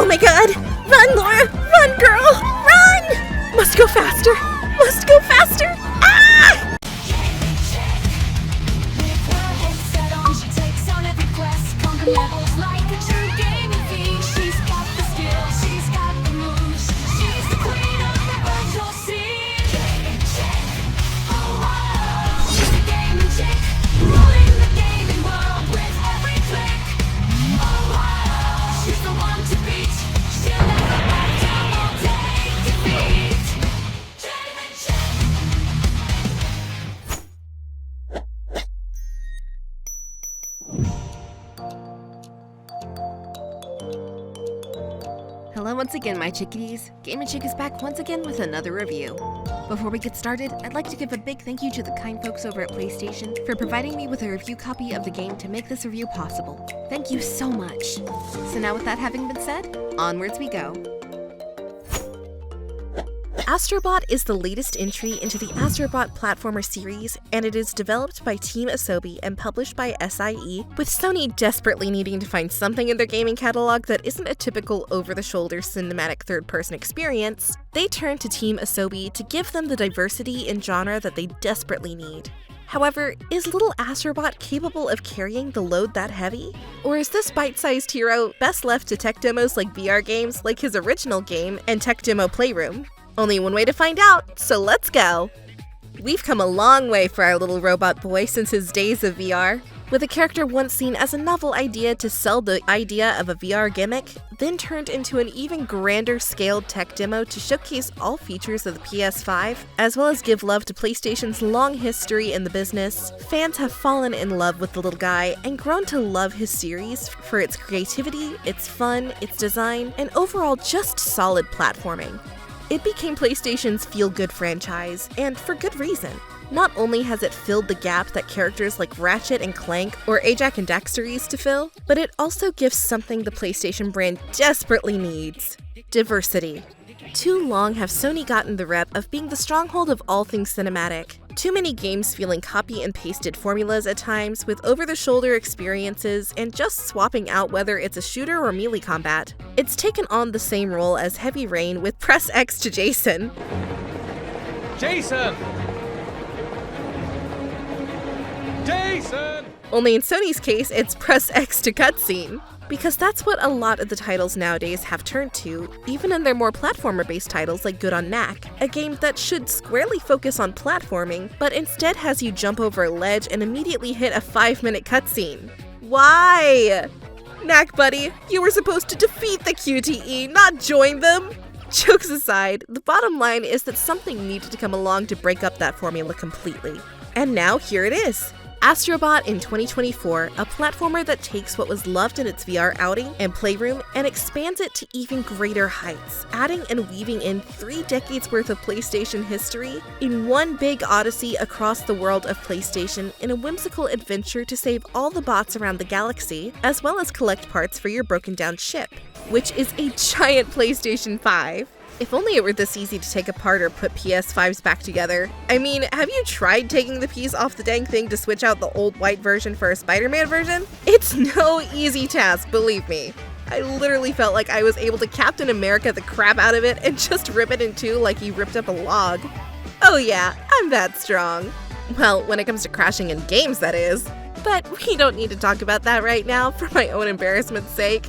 my god! Run, Laura! Run, girl! Run! Must go faster! Must go faster! Ah! Hello once again, my chickadees. Game & Chick is back once again with another review. Before we get started, I'd like to give a big thank you to the kind folks over at PlayStation for providing me with a review copy of the game to make this review possible. Thank you so much. So now with that having been said, onwards we go. Astrobot is the latest entry into the Astrobot platformer series, and it is developed by Team Asobi and published by SIE, with Sony desperately needing to find something in their gaming catalog that isn't a typical over-the-shoulder cinematic third-person experience. They turn to Team Asobi to give them the diversity in genre that they desperately need. However, is little Astrobot capable of carrying the load that heavy? Or is this bite-sized hero best left to tech demos like VR games like his original game and Tech Demo Playroom? Only one way to find out, so let's go! We've come a long way for our little robot boy since his days of VR. With a character once seen as a novel idea to sell the idea of a VR gimmick, then turned into an even grander scaled tech demo to showcase all features of the PS5, as well as give love to PlayStation's long history in the business, fans have fallen in love with the little guy and grown to love his series for its creativity, its fun, its design, and overall just solid platforming. It became PlayStation's feel-good franchise, and for good reason. Not only has it filled the gap that characters like Ratchet and Clank or Ajax and Daxter used to fill, but it also gives something the PlayStation brand desperately needs: diversity. Too long have Sony gotten the rep of being the stronghold of all things cinematic. Too many games feeling copy and pasted formulas at times, with over-the-shoulder experiences and just swapping out whether it's a shooter or melee combat. It's taken on the same role as Heavy Rain with Press X to Jason. Jason! Jason! Only in Sony's case, it's Press X to Cutscene. Because that's what a lot of the titles nowadays have turned to, even in their more platformer-based titles like Good on Knack, a game that should squarely focus on platforming, but instead has you jump over a ledge and immediately hit a 5-minute cutscene. Why? Knack buddy, you were supposed to defeat the QTE, not join them! Jokes aside, the bottom line is that something needed to come along to break up that formula completely. And now here it is. Astrobot in 2024, a platformer that takes what was loved in its VR outing and Playroom and expands it to even greater heights, adding and weaving in 3 decades worth of PlayStation history in one big odyssey across the world of PlayStation in a whimsical adventure to save all the bots around the galaxy, as well as collect parts for your broken down ship, which is a giant PlayStation 5. If only it were this easy to take apart or put PS5s back together. I mean, have you tried taking the piece off the dang thing to switch out the old white version for a Spider-Man version? It's no easy task, believe me. I literally felt like I was able to Captain America the crap out of it and just rip it in two like he ripped up a log. Oh yeah, I'm that strong. Well, when it comes to crashing in games, that is. But we don't need to talk about that right now for my own embarrassment's sake.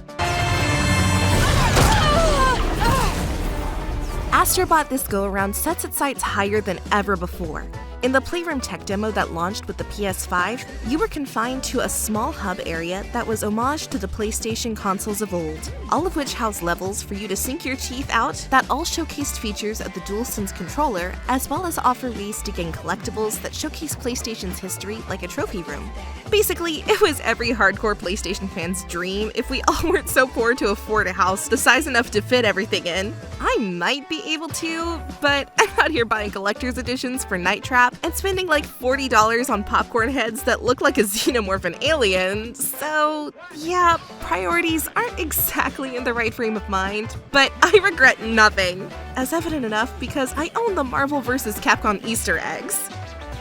Astrobot this go-around sets its sights higher than ever before. In the Playroom tech demo that launched with the PS5, you were confined to a small hub area that was homage to the PlayStation consoles of old, all of which house levels for you to sink your teeth out that all showcased features of the DualSense controller, as well as offer ways to gain collectibles that showcase PlayStation's history like a trophy room. Basically, it was every hardcore PlayStation fan's dream if we all weren't so poor to afford a house the size enough to fit everything in. I might be able to, but I'm out here buying collector's editions for Night Trap and spending like $40 on popcorn heads that look like a xenomorph and alien, so yeah, priorities aren't exactly in the right frame of mind, but I regret nothing. As evident enough because I own the Marvel vs. Capcom Easter eggs.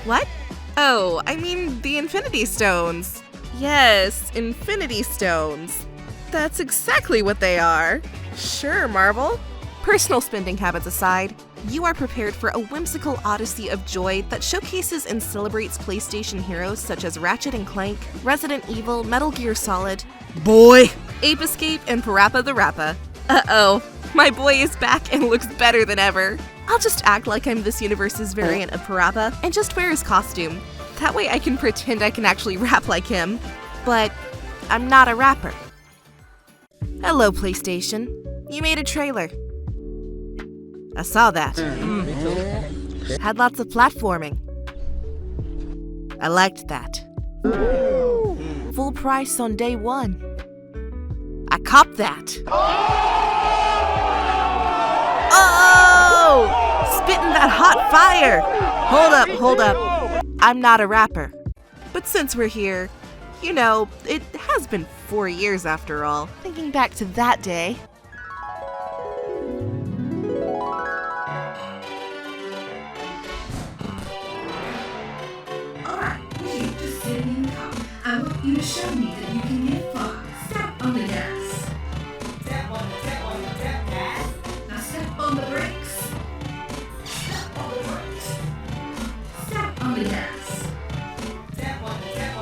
What? Oh, I mean the Infinity Stones. Yes, Infinity Stones. That's exactly what they are. Sure, Marvel. Personal spending habits aside, you are prepared for a whimsical odyssey of joy that showcases and celebrates PlayStation heroes such as Ratchet & Clank, Resident Evil, Metal Gear Solid, Boy, Ape Escape, and Parappa the Rappa. Uh-oh, my boy is back and looks better than ever. I'll just act like I'm this universe's variant of Parappa and just wear his costume. That way I can pretend I can actually rap like him. But I'm not a rapper. Hello, PlayStation. You made a trailer. I saw that. Had lots of platforming. I liked that. Full price on day one. I copped that. Oh! Spitting that hot fire! Hold up. I'm not a rapper. But since we're here, you know, it has been 4 years after all. Thinking back to that day. I want you to show me that you can get far. Step on the gas. Step on the gas. Now step on the brakes. Step on the brakes. Step on the gas. Step on the gas.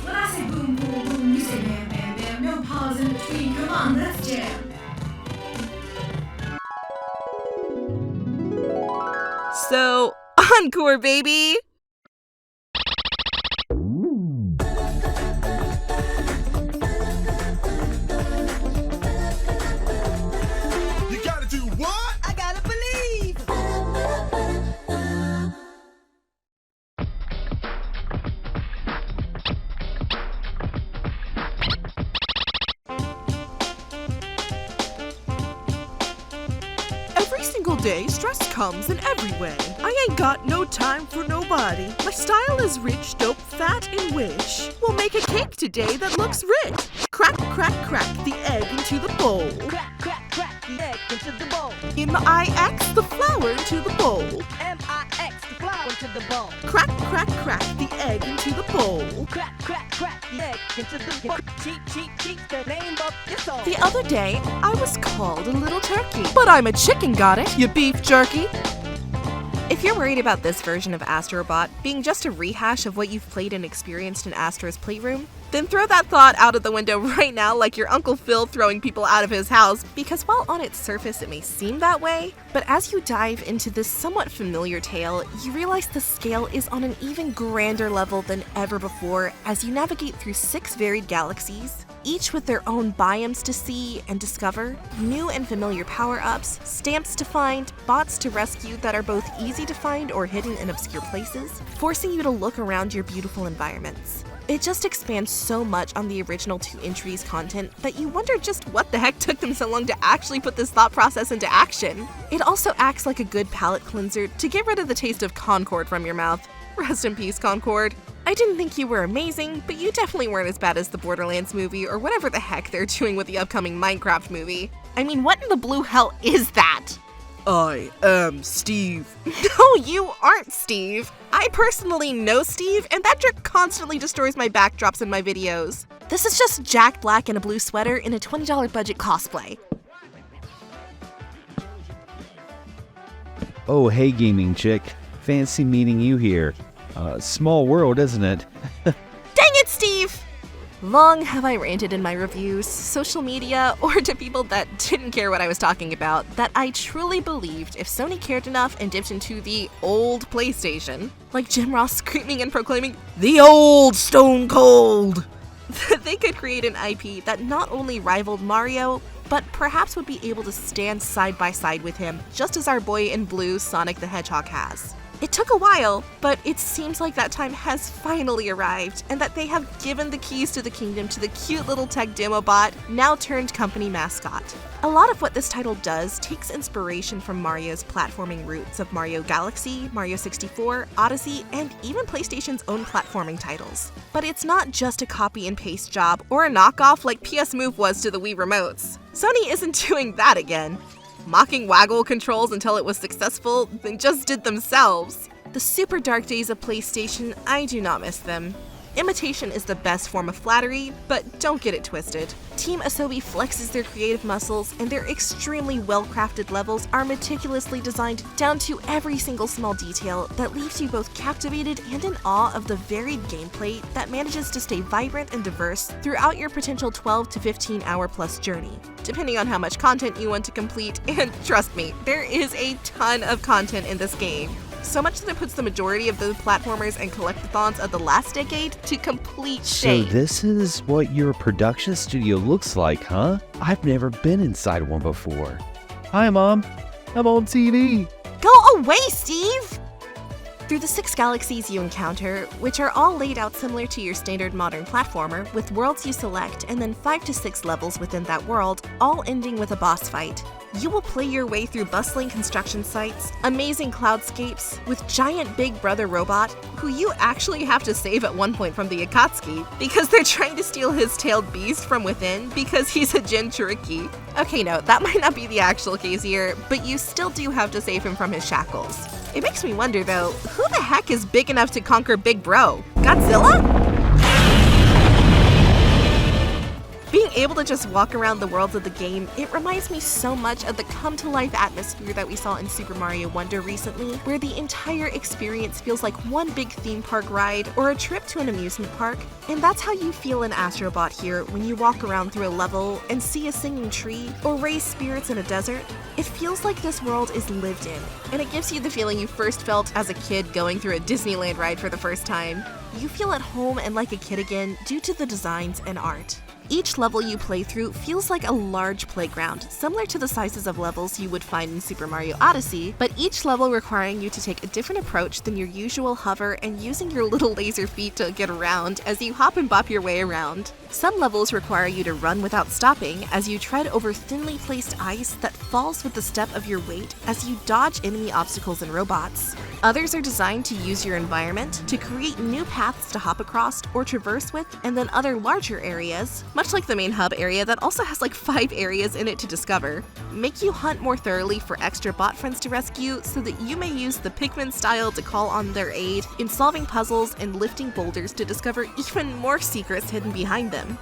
When I say boom, boom, boom, you say bam, bam, bam. No pause in between. Come on, let's jam. So, encore, baby! Every single day, stress comes in every way. I ain't got no time for nobody. My style is rich, dope, fat, and wish. We'll make a cake today that looks rich. Crack, crack, crack the egg into the bowl. Crack, crack, crack the egg into the bowl. M-I-X the flour into the bowl. M-I-X the flour into the bowl. Crack, crack, crack the egg into the bowl. Crack, crack, crack the egg into the bowl. Cheep, cheep, cheep, the name of your soul. The other day, I was called a little turkey. But I'm a chicken, got it? You beef jerky. If you're worried about this version of Astrobot being just a rehash of what you've played and experienced in Astro's Playroom, then throw that thought out of the window right now like your Uncle Phil throwing people out of his house, because while on its surface it may seem that way, but as you dive into this somewhat familiar tale, you realize the scale is on an even grander level than ever before as you navigate through 6 varied galaxies, each with their own biomes to see and discover, new and familiar power-ups, stamps to find, bots to rescue that are both easy to find or hidden in obscure places, forcing you to look around your beautiful environments. It just expands so much on the original 2 entries content that you wonder just what the heck took them so long to actually put this thought process into action. It also acts like a good palate cleanser to get rid of the taste of Concord from your mouth. Rest in peace, Concord. I didn't think you were amazing, but you definitely weren't as bad as the Borderlands movie or whatever the heck they're doing with the upcoming Minecraft movie. I mean, what in the blue hell is that? I am Steve. No, you aren't Steve. I personally know Steve, and that jerk constantly destroys my backdrops in my videos. This is just Jack Black in a blue sweater in a $20 budget cosplay. Oh, hey gaming chick. Fancy meeting you here. Small world, isn't it? Dang it, Steve! Long have I ranted in my reviews, social media, or to people that didn't care what I was talking about, that I truly believed if Sony cared enough and dipped into the old PlayStation, like Jim Ross screaming and proclaiming, "The old Stone Cold!" that they could create an IP that not only rivaled Mario, but perhaps would be able to stand side by side with him, just as our boy in blue Sonic the Hedgehog has. It took a while, but it seems like that time has finally arrived, and that they have given the keys to the kingdom to the cute little tech demo bot, now turned company mascot. A lot of what this title does takes inspiration from Mario's platforming roots of Mario Galaxy, Mario 64, Odyssey, and even PlayStation's own platforming titles. But it's not just a copy and paste job or a knockoff like PS Move was to the Wii remotes. Sony isn't doing that again. Mocking waggle controls until it was successful, then just did themselves. The super dark days of PlayStation, I do not miss them. Imitation is the best form of flattery, but don't get it twisted. Team Asobi flexes their creative muscles, and their extremely well-crafted levels are meticulously designed down to every single small detail that leaves you both captivated and in awe of the varied gameplay that manages to stay vibrant and diverse throughout your potential 12 to 15 hour plus journey, depending on how much content you want to complete, and trust me, there is a ton of content in this game. So much that it puts the majority of the platformers and collectathons of the last decade to complete shame. So this is what your production studio looks like, huh? I've never been inside one before. Hi, Mom. I'm on TV. Go away, Steve! Through the 6 galaxies you encounter, which are all laid out similar to your standard modern platformer, with worlds you select and then 5 to 6 levels within that world, all ending with a boss fight. You will play your way through bustling construction sites, amazing cloudscapes, with giant Big Brother robot, who you actually have to save at one point from the Akatsuki, because they're trying to steal his tailed beast from within because he's a Jinchuriki. Okay, no, that might not be the actual case here, but you still do have to save him from his shackles. It makes me wonder though, who the heck is big enough to conquer Big Bro? Godzilla? Being able to just walk around the worlds of the game, it reminds me so much of the come-to-life atmosphere that we saw in Super Mario Wonder recently, where the entire experience feels like one big theme park ride or a trip to an amusement park. And that's how you feel in Astrobot here when you walk around through a level and see a singing tree or raise spirits in a desert. It feels like this world is lived in, and it gives you the feeling you first felt as a kid going through a Disneyland ride for the first time. You feel at home and like a kid again due to the designs and art. Each level you play through feels like a large playground, similar to the sizes of levels you would find in Super Mario Odyssey, but each level requiring you to take a different approach than your usual hover and using your little laser feet to get around as you hop and bop your way around. Some levels require you to run without stopping as you tread over thinly placed ice that falls with the step of your weight as you dodge enemy obstacles and robots. Others are designed to use your environment to create new paths to hop across or traverse with, and then other larger areas, much like the main hub area that also has like 5 areas in it to discover, make you hunt more thoroughly for extra bot friends to rescue so that you may use the Pikmin style to call on their aid in solving puzzles and lifting boulders to discover even more secrets hidden behind them.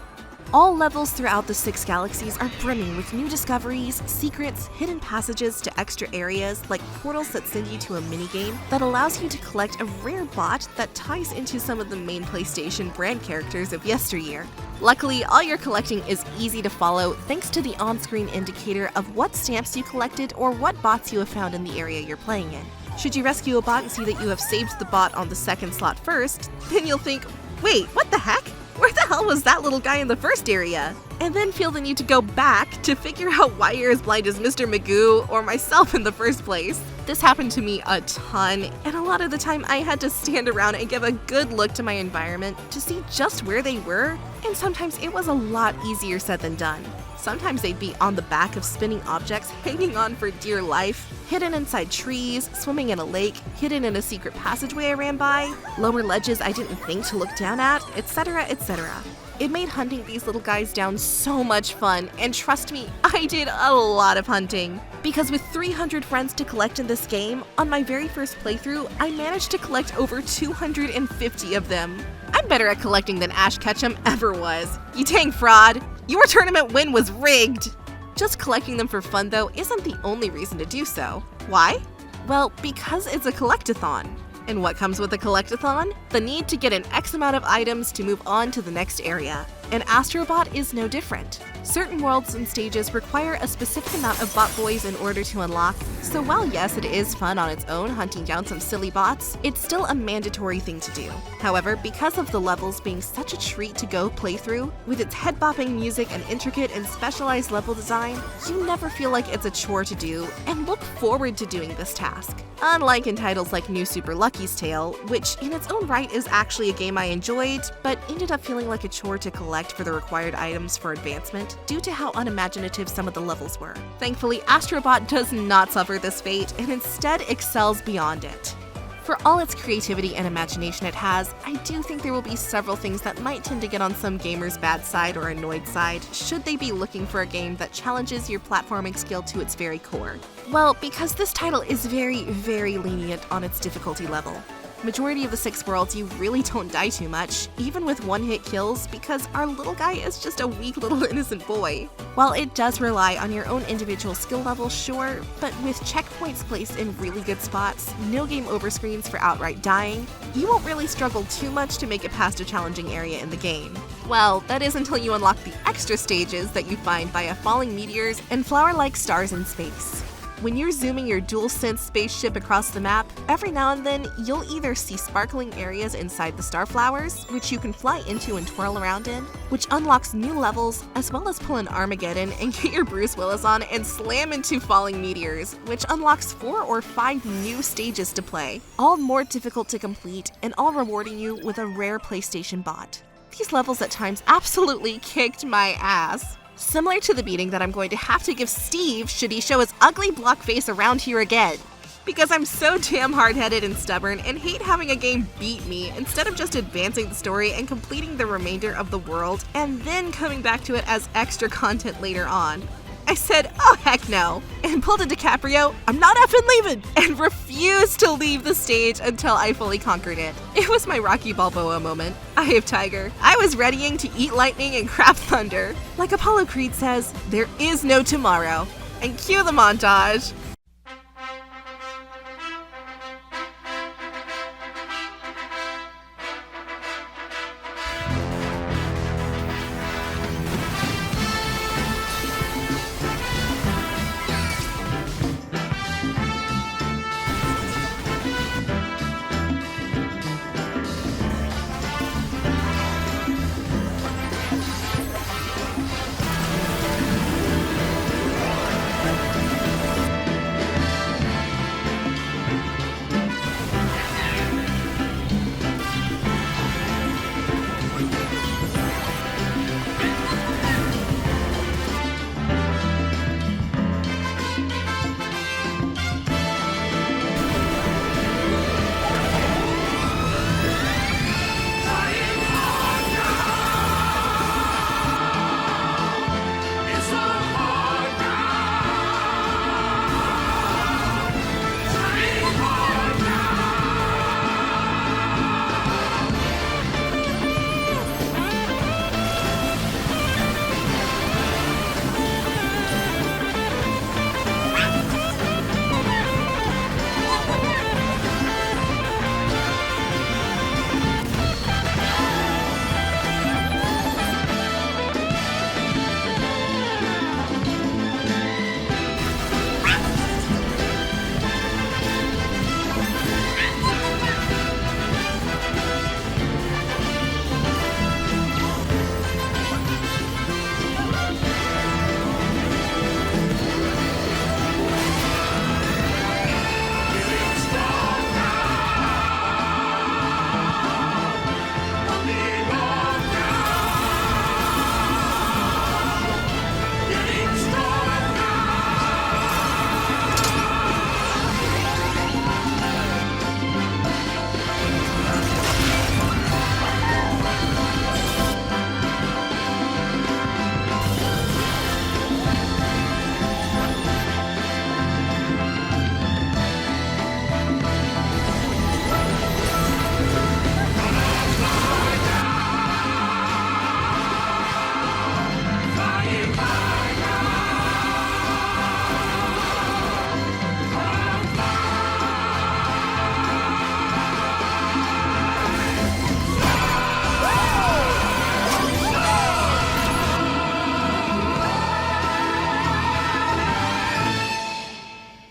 All levels throughout the 6 galaxies are brimming with new discoveries, secrets, hidden passages to extra areas, like portals that send you to a minigame that allows you to collect a rare bot that ties into some of the main PlayStation brand characters of yesteryear. Luckily, all your collecting is easy to follow thanks to the on-screen indicator of what stamps you collected or what bots you have found in the area you're playing in. Should you rescue a bot and see that you have saved the bot on the second slot first, then you'll think, wait, what the heck? Where the hell was that little guy in the first area? And then feel the need to go back to figure out why you're as blind as Mr. Magoo or myself in the first place. This happened to me a ton, and a lot of the time I had to stand around and give a good look to my environment to see just where they were, and sometimes it was a lot easier said than done. Sometimes they'd be on the back of spinning objects, hanging on for dear life, hidden inside trees, swimming in a lake, hidden in a secret passageway I ran by, lower ledges I didn't think to look down at, etc., etc. It made hunting these little guys down so much fun, and trust me, I did a lot of hunting. Because with 300 friends to collect in this game, on my very first playthrough, I managed to collect over 250 of them. I'm better at collecting than Ash Ketchum ever was. You dang fraud! Your tournament win was rigged! Just collecting them for fun though isn't the only reason to do so. Why? Well, because it's a collectathon. And what comes with a collectathon? The need to get an X amount of items to move on to the next area. And Astrobot is no different. Certain worlds and stages require a specific amount of bot boys in order to unlock, so while yes, it is fun on its own hunting down some silly bots, it's still a mandatory thing to do. However, because of the levels being such a treat to go play through, with its head-bopping music and intricate and specialized level design, you never feel like it's a chore to do, and look forward to doing this task. Unlike in titles like New Super Lucky's Tale, which in its own right is actually a game I enjoyed, but ended up feeling like a chore to collect for the required items for advancement due to how unimaginative some of the levels were. Thankfully, Astrobot does not suffer this fate and instead excels beyond it. For all its creativity and imagination it has, I do think there will be several things that might tend to get on some gamers' bad side or annoyed side should they be looking for a game that challenges your platforming skill to its very core. Well, because this title is very, very lenient on its difficulty level. Majority of the 6 worlds you really don't die too much, even with one-hit kills, because our little guy is just a weak little innocent boy. While it does rely on your own individual skill level, sure, but with checkpoints placed in really good spots, no game over screens for outright dying, you won't really struggle too much to make it past a challenging area in the game. Well, that is until you unlock the extra stages that you find via falling meteors and flower-like stars in space. When you're zooming your DualSense spaceship across the map, every now and then you'll either see sparkling areas inside the star flowers, which you can fly into and twirl around in, which unlocks new levels, as well as pull an Armageddon and get your Bruce Willis on and slam into falling meteors, which unlocks 4 or 5 new stages to play, all more difficult to complete and all rewarding you with a rare PlayStation bot. These levels at times absolutely kicked my ass. Similar to the beating that I'm going to have to give Steve should he show his ugly block face around here again. Because I'm so damn hard-headed and stubborn and hate having a game beat me instead of just advancing the story and completing the remainder of the world and then coming back to it as extra content later on. I said, oh heck no, and pulled a DiCaprio, I'm not effing leaving, and refused to leave the stage until I fully conquered it. It was my Rocky Balboa moment. Eye of Tiger. I was readying to eat lightning and crap thunder. Like Apollo Creed says, there is no tomorrow. And cue the montage.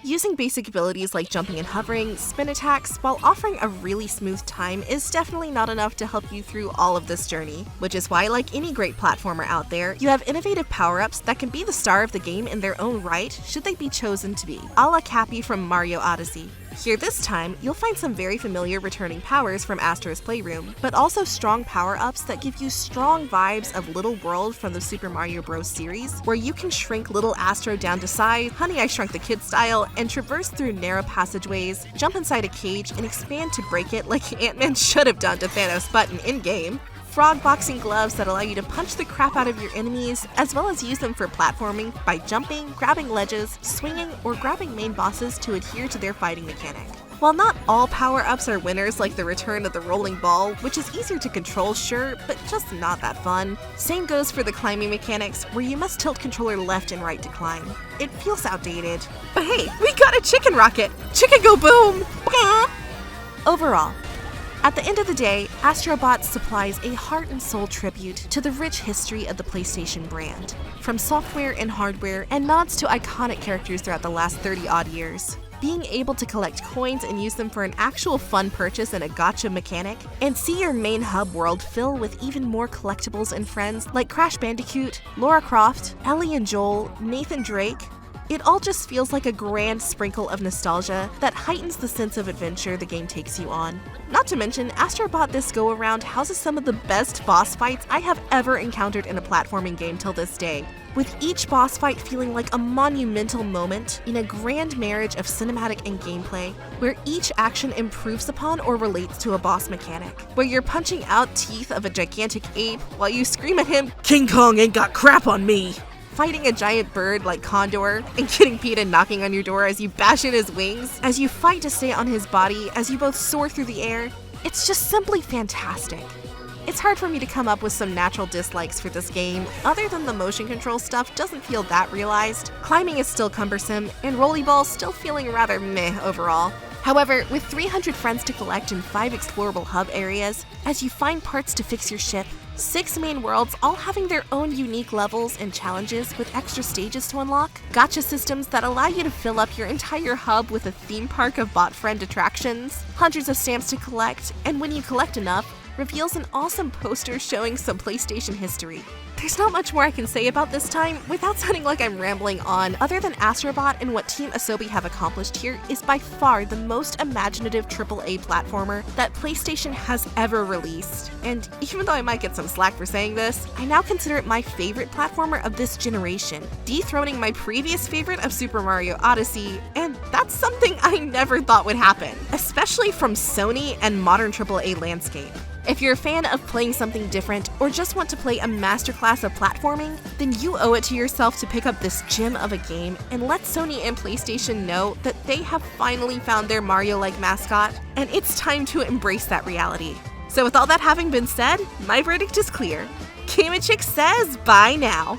Using basic abilities like jumping and hovering, spin attacks, while offering a really smooth time is definitely not enough to help you through all of this journey, which is why, like any great platformer out there, you have innovative power-ups that can be the star of the game in their own right should they be chosen to be, a la Cappy from Mario Odyssey. Here this time, you'll find some very familiar returning powers from Astro's Playroom, but also strong power-ups that give you strong vibes of Little World from the Super Mario Bros. Series, where you can shrink little Astro down to size, Honey I Shrunk the Kid style, and traverse through narrow passageways, jump inside a cage, and expand to break it like Ant-Man should have done to Thanos' button in-game. Frog boxing gloves that allow you to punch the crap out of your enemies, as well as use them for platforming by jumping, grabbing ledges, swinging, or grabbing main bosses to adhere to their fighting mechanic. While not all power-ups are winners like the return of the rolling ball, which is easier to control, sure, but just not that fun. Same goes for the climbing mechanics, where you must tilt controller left and right to climb. It feels outdated. But hey, we got a chicken rocket! Chicken go boom! Overall, at the end of the day, Astrobot supplies a heart and soul tribute to the rich history of the PlayStation brand, from software and hardware and nods to iconic characters throughout the last 30-odd years. Being able to collect coins and use them for an actual fun purchase and a gacha mechanic, and see your main hub world fill with even more collectibles and friends like Crash Bandicoot, Lara Croft, Ellie and Joel, Nathan Drake. It all just feels like a grand sprinkle of nostalgia that heightens the sense of adventure the game takes you on. Not to mention, Astrobot this go-around houses some of the best boss fights I have ever encountered in a platforming game till this day, with each boss fight feeling like a monumental moment in a grand marriage of cinematic and gameplay, where each action improves upon or relates to a boss mechanic, where you're punching out teeth of a gigantic ape while you scream at him, "King Kong ain't got crap on me!" Fighting a giant bird like Condor, and getting PETA knocking on your door as you bash in his wings, as you fight to stay on his body, as you both soar through the air. It's just simply fantastic. It's hard for me to come up with some natural dislikes for this game, other than the motion control stuff doesn't feel that realized. Climbing is still cumbersome, and Rollerball still feeling rather meh overall. However, with 300 friends to collect in 5 explorable hub areas, as you find parts to fix your ship, 6 main worlds all having their own unique levels and challenges with extra stages to unlock, gacha systems that allow you to fill up your entire hub with a theme park of bot friend attractions, hundreds of stamps to collect, and when you collect enough, reveals an awesome poster showing some PlayStation history. There's not much more I can say about this time without sounding like I'm rambling on, other than Astrobot and what Team Asobi have accomplished here is by far the most imaginative AAA platformer that PlayStation has ever released. And even though I might get some slack for saying this, I now consider it my favorite platformer of this generation, dethroning my previous favorite of Super Mario Odyssey, and that's something I never thought would happen, especially from Sony and modern AAA landscape. If you're a fan of playing something different or just want to play a masterclass of platforming, then you owe it to yourself to pick up this gem of a game and let Sony and PlayStation know that they have finally found their Mario-like mascot, and it's time to embrace that reality. So with all that having been said, my verdict is clear. Game Chick says bye now.